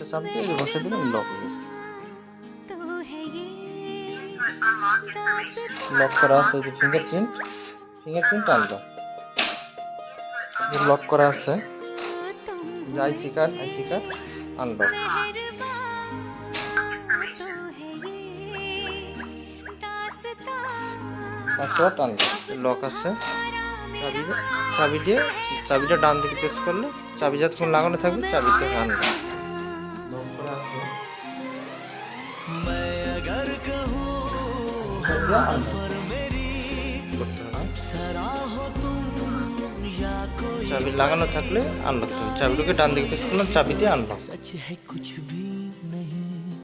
চাপ দিয়ে বসে দিলেন, লক হয়ে গেছে। লক করা আছে, এই যে ফিঙ্গারপ্রিন্ট আনলক, লক করা আছে। IC card unlock, password unlock, lock আছে। চাবিটা ডান দিকে প্রেস করলে চাবি যতক্ষণ লাগানো থাকবে চাবিতে আনলক। লক করা আছে, চাবি লাগানো থাকলে আনলক। চাবিটাকে ডান দিকে প্রেস করলাম, চাবি দিয়ে আনলক।